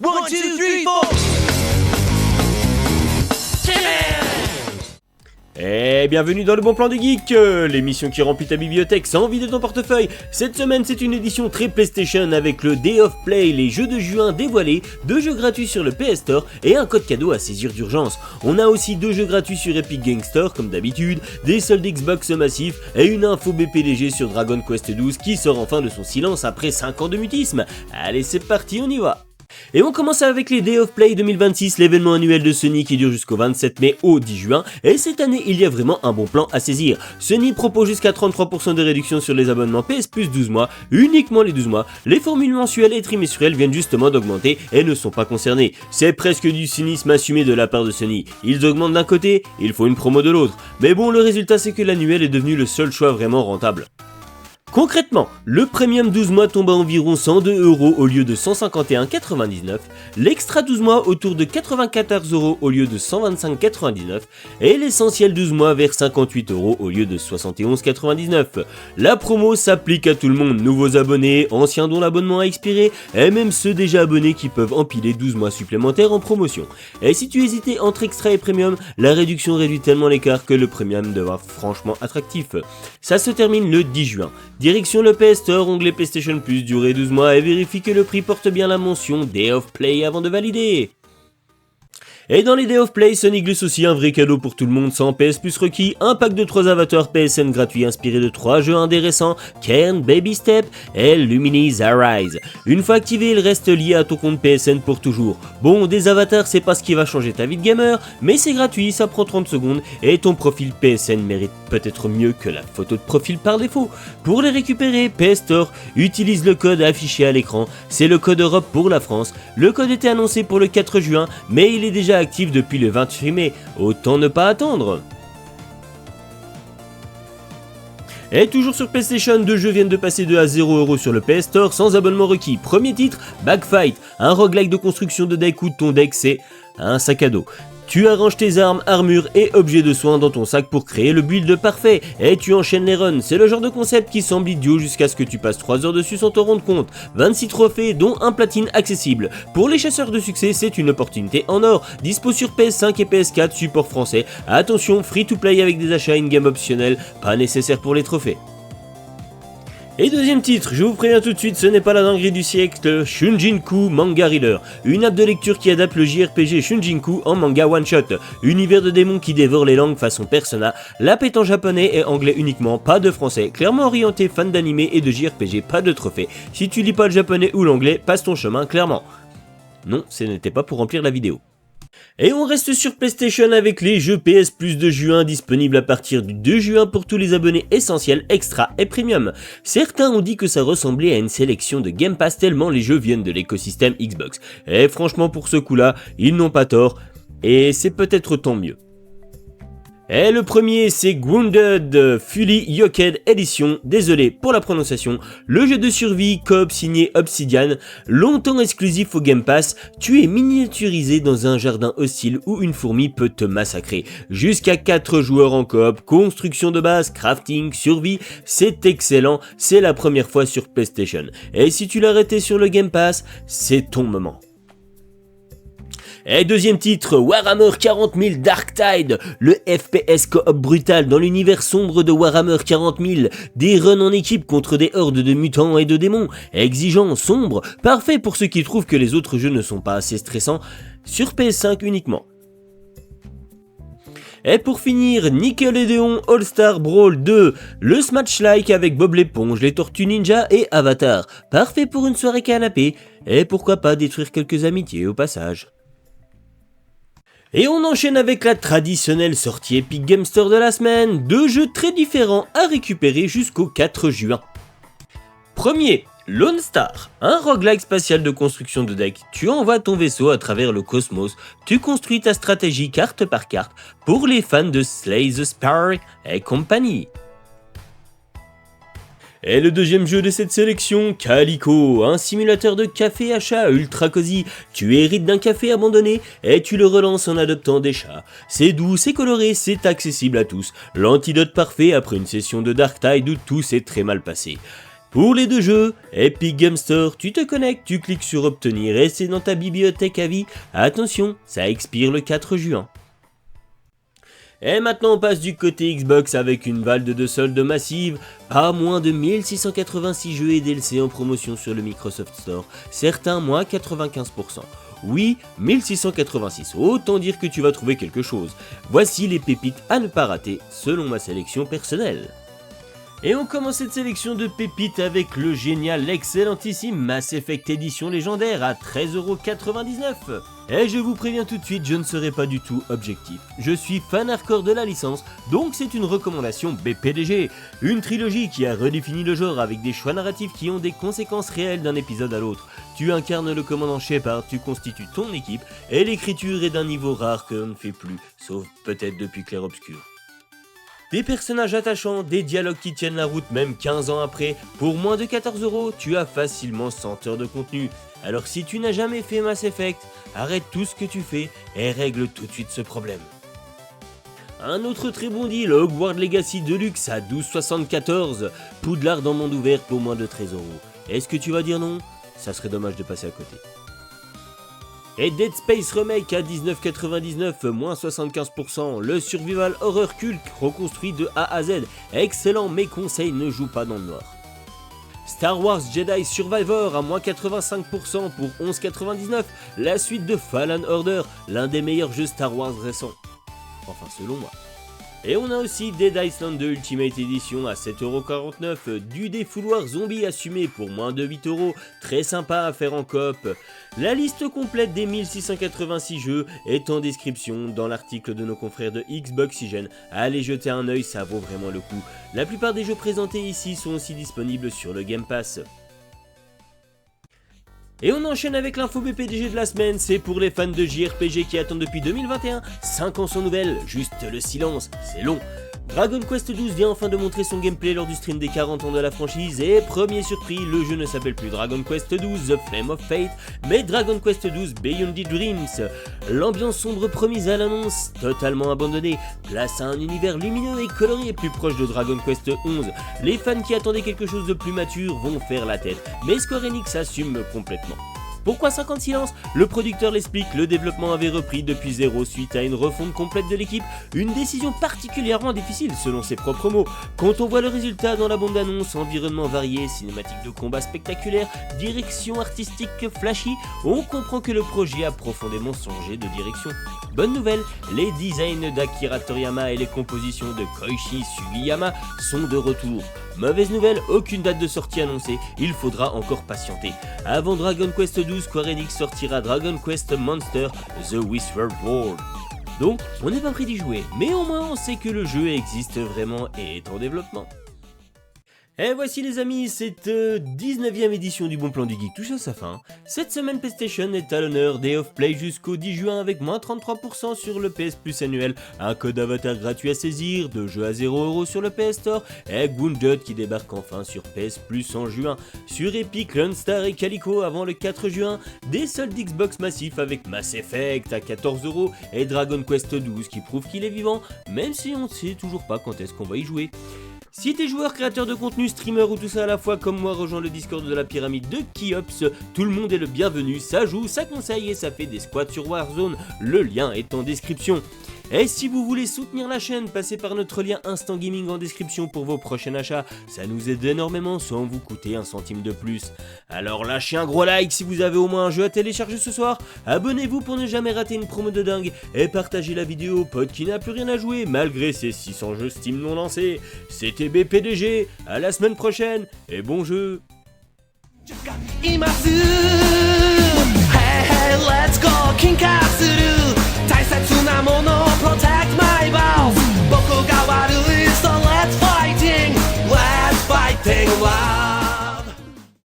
One, two, three, four. Et bienvenue dans le bon plan du geek, l'émission qui remplit ta bibliothèque sans vider ton portefeuille. Cette semaine c'est une édition très PlayStation avec le Day of Play, les jeux de juin dévoilés, 2 jeux gratuits sur le PS Store et un code cadeau à saisir d'urgence. On a aussi 2 jeux gratuits sur Epic Games Store comme d'habitude, des soldes Xbox massifs et une info BPDG sur Dragon Quest XII qui sort enfin de son silence après 5 ans de mutisme. Allez c'est parti, on y va. Et on commence avec les Day of Play 2026, l'événement annuel de Sony qui dure jusqu'au 27 mai au 10 juin, et cette année il y a vraiment un bon plan à saisir. Sony propose jusqu'à 33% de réduction sur les abonnements PS Plus 12 mois, uniquement les 12 mois, les formules mensuelles et trimestrielles viennent justement d'augmenter et ne sont pas concernées. C'est presque du cynisme assumé de la part de Sony, ils augmentent d'un côté, il faut une promo de l'autre, mais bon le résultat c'est que l'annuel est devenu le seul choix vraiment rentable. Concrètement, le premium 12 mois tombe à environ 102€ au lieu de 151,99€, l'extra 12 mois autour de 94€ au lieu de 125,99€ et l'essentiel 12 mois vers 58€ au lieu de 71,99€. La promo s'applique à tout le monde, nouveaux abonnés, anciens dont l'abonnement a expiré et même ceux déjà abonnés qui peuvent empiler 12 mois supplémentaires en promotion. Et si tu hésitais entre extra et premium, la réduction réduit tellement l'écart que le premium devient franchement attractif. Ça se termine le 10 juin. Direction le PS Store, onglet PlayStation Plus, durée 12 mois et vérifie que le prix porte bien la mention Day of Play avant de valider. Et dans les Day of Play, Sony glisse aussi un vrai cadeau pour tout le monde sans PS Plus requis, un pack de 3 avatars PSN gratuits inspirés de 3 jeux indés récents, Kern, Baby Step et Lumini's Arise. Une fois activé, il reste lié à ton compte PSN pour toujours. Bon, des avatars c'est pas ce qui va changer ta vie de gamer, mais c'est gratuit, ça prend 30 secondes et ton profil PSN mérite peut-être mieux que la photo de profil par défaut. Pour les récupérer, PS Store utilise le code affiché à l'écran, c'est le code Europe pour la France. Le code était annoncé pour le 4 juin, mais il est déjà actif depuis le 28 mai, autant ne pas attendre. Et toujours sur PlayStation, 2 jeux viennent de passer de à 0€ sur le PS Store sans abonnement requis. Premier titre, Backfight, un roguelike de construction de deck où ton deck c'est un sac à dos. Tu arranges tes armes, armures et objets de soins dans ton sac pour créer le build parfait, et tu enchaînes les runs. C'est le genre de concept qui semble idiot jusqu'à ce que tu passes 3 heures dessus sans te rendre compte. 26 trophées dont un platine accessible. Pour les chasseurs de succès, c'est une opportunité en or. Dispo sur PS5 et PS4, support français. Attention, free to play avec des achats in-game optionnels, pas nécessaire pour les trophées. Et deuxième titre, je vous préviens tout de suite, ce n'est pas la dinguerie du siècle, Shunjinku Manga Reader, une app de lecture qui adapte le JRPG Shunjinku en manga one-shot, univers de démons qui dévore les langues façon Persona, l'app est en japonais et anglais uniquement, pas de français, clairement orienté fan d'anime et de JRPG, pas de trophée. Si tu lis pas le japonais ou l'anglais, passe ton chemin clairement. Non, ce n'était pas pour remplir la vidéo. Et on reste sur PlayStation avec les jeux PS Plus de juin disponibles à partir du 2 juin pour tous les abonnés essentiels, extra et premium. Certains ont dit que ça ressemblait à une sélection de Game Pass tellement les jeux viennent de l'écosystème Xbox. Et franchement pour ce coup-là, ils n'ont pas tort, et c'est peut-être tant mieux. Et le premier c'est Grounded Fully Yoked Edition, désolé pour la prononciation, le jeu de survie coop signé Obsidian, longtemps exclusif au Game Pass, tu es miniaturisé dans un jardin hostile où une fourmi peut te massacrer. Jusqu'à 4 joueurs en coop, construction de base, crafting, survie, c'est excellent, c'est la première fois sur PlayStation. Et si tu l'as arrêté sur le Game Pass, c'est ton moment. Et deuxième titre, Warhammer 40 000 Darktide, le FPS coop brutal dans l'univers sombre de Warhammer 40 000, des runs en équipe contre des hordes de mutants et de démons, exigeant, sombre, parfait pour ceux qui trouvent que les autres jeux ne sont pas assez stressants, sur PS5 uniquement. Et pour finir, Nickelodeon All-Star Brawl 2, le Smash-like avec Bob l'éponge, les Tortues Ninja et Avatar, parfait pour une soirée canapé, et pourquoi pas détruire quelques amitiés au passage. Et on enchaîne avec la traditionnelle sortie Epic Games Store de la semaine, 2 jeux très différents à récupérer jusqu'au 4 juin. Premier, Lone Star, un roguelike spatial de construction de deck. Tu envoies ton vaisseau à travers le cosmos, tu construis ta stratégie carte par carte pour les fans de Slay the Spire et compagnie. Et le deuxième jeu de cette sélection, Calico, un simulateur de café achat ultra cosy. Tu hérites d'un café abandonné et tu le relances en adoptant des chats. C'est doux, c'est coloré, c'est accessible à tous. L'antidote parfait après une session de Darktide où tout s'est très mal passé. Pour les deux jeux, Epic Games Store, tu te connectes, tu cliques sur obtenir et c'est dans ta bibliothèque à vie. Attention, ça expire le 4 juin. Et maintenant on passe du côté Xbox avec une valde de solde massive, pas moins de 1686 jeux et DLC en promotion sur le Microsoft Store, certains moins 95%. Oui, 1686, autant dire que tu vas trouver quelque chose. Voici les pépites à ne pas rater, selon ma sélection personnelle. Et on commence cette sélection de pépites avec le génial, l'excellentissime Mass Effect Edition légendaire à 13,99€. Et je vous préviens tout de suite, je ne serai pas du tout objectif. Je suis fan hardcore de la licence, donc c'est une recommandation BPDG. Une trilogie qui a redéfini le genre avec des choix narratifs qui ont des conséquences réelles d'un épisode à l'autre. Tu incarnes le commandant Shepard, tu constitues ton équipe, et l'écriture est d'un niveau rare que l'on ne fait plus, sauf peut-être depuis Clair Obscur. Des personnages attachants, des dialogues qui tiennent la route même 15 ans après, pour moins de 14€, tu as facilement 100 heures de contenu. Alors si tu n'as jamais fait Mass Effect, arrête tout ce que tu fais et règle tout de suite ce problème. Un autre très bon deal, Hogwarts Legacy Deluxe à 12,74€, Poudlard dans monde ouvert pour moins de 13€. Est-ce que tu vas dire non? Ça serait dommage de passer à côté. Et Dead Space Remake à 19,99€, moins 75%, le survival horror culte reconstruit de A à Z, excellent mais conseil ne joue pas dans le noir. Star Wars Jedi Survivor à moins 85% pour 11,99€, la suite de Fallen Order, l'un des meilleurs jeux Star Wars récents. Enfin selon moi. Et on a aussi Dead Island 2 Ultimate Edition à 7,49€, du défouloir zombie assumé pour moins de 8€, très sympa à faire en coop. La liste complète des 1686 jeux est en description dans l'article de nos confrères de Xboxygène. Allez jeter un œil, ça vaut vraiment le coup. La plupart des jeux présentés ici sont aussi disponibles sur le Game Pass. Et on enchaîne avec l'info BPDG de la semaine, c'est pour les fans de JRPG qui attendent depuis 2021, 5 ans sans nouvelles, juste le silence, c'est long. Dragon Quest XII vient enfin de montrer son gameplay lors du stream des 40 ans de la franchise et premier surpris, le jeu ne s'appelle plus Dragon Quest XII The Flame of Fate, mais Dragon Quest XII Beyond the Dreams. L'ambiance sombre promise à l'annonce, totalement abandonnée, place à un univers lumineux et coloré plus proche de Dragon Quest XI. Les fans qui attendaient quelque chose de plus mature vont faire la tête, mais Square Enix assume complètement. Pourquoi 5 ans de silence? Le producteur l'explique, le développement avait repris depuis zéro suite à une refonte complète de l'équipe, une décision particulièrement difficile selon ses propres mots. Quand on voit le résultat dans la bande-annonce, environnement varié, cinématique de combat spectaculaire, direction artistique flashy, on comprend que le projet a profondément changé de direction. Bonne nouvelle, les designs d'Akira Toriyama et les compositions de Koichi Sugiyama sont de retour. Mauvaise nouvelle, aucune date de sortie annoncée, il faudra encore patienter. Avant Dragon Quest XII, Square Enix sortira Dragon Quest Monster The Whispered World. Donc, on n'est pas prêt d'y jouer, mais au moins on sait que le jeu existe vraiment et est en développement. Et voici les amis, cette 19e édition du Bon Plan du Geek touche à sa fin. Cette semaine PlayStation est à l'honneur, Day of Play jusqu'au 10 juin avec moins 33% sur le PS Plus annuel, un code avatar gratuit à saisir, 2 jeux à 0€ sur le PS Store, et Wounded qui débarque enfin sur PS Plus en juin. Sur Epic, Lone Star et Calico avant le 4 juin, des soldes Xbox massifs avec Mass Effect à 14€ et Dragon Quest XII qui prouve qu'il est vivant, même si on ne sait toujours pas quand est-ce qu'on va y jouer. Si t'es joueur, créateur de contenu, streamer ou tout ça à la fois comme moi, rejoins le Discord de la pyramide de Kiops, tout le monde est le bienvenu, ça joue, ça conseille et ça fait des squats sur Warzone, le lien est en description. Et si vous voulez soutenir la chaîne, passez par notre lien Instant Gaming en description pour vos prochains achats, ça nous aide énormément sans vous coûter un centime de plus. Alors lâchez un gros like si vous avez au moins un jeu à télécharger ce soir, abonnez-vous pour ne jamais rater une promo de dingue, et partagez la vidéo au pote qui n'a plus rien à jouer malgré ses 600 jeux Steam non lancés. C'était BPDG, à la semaine prochaine, et bon jeu.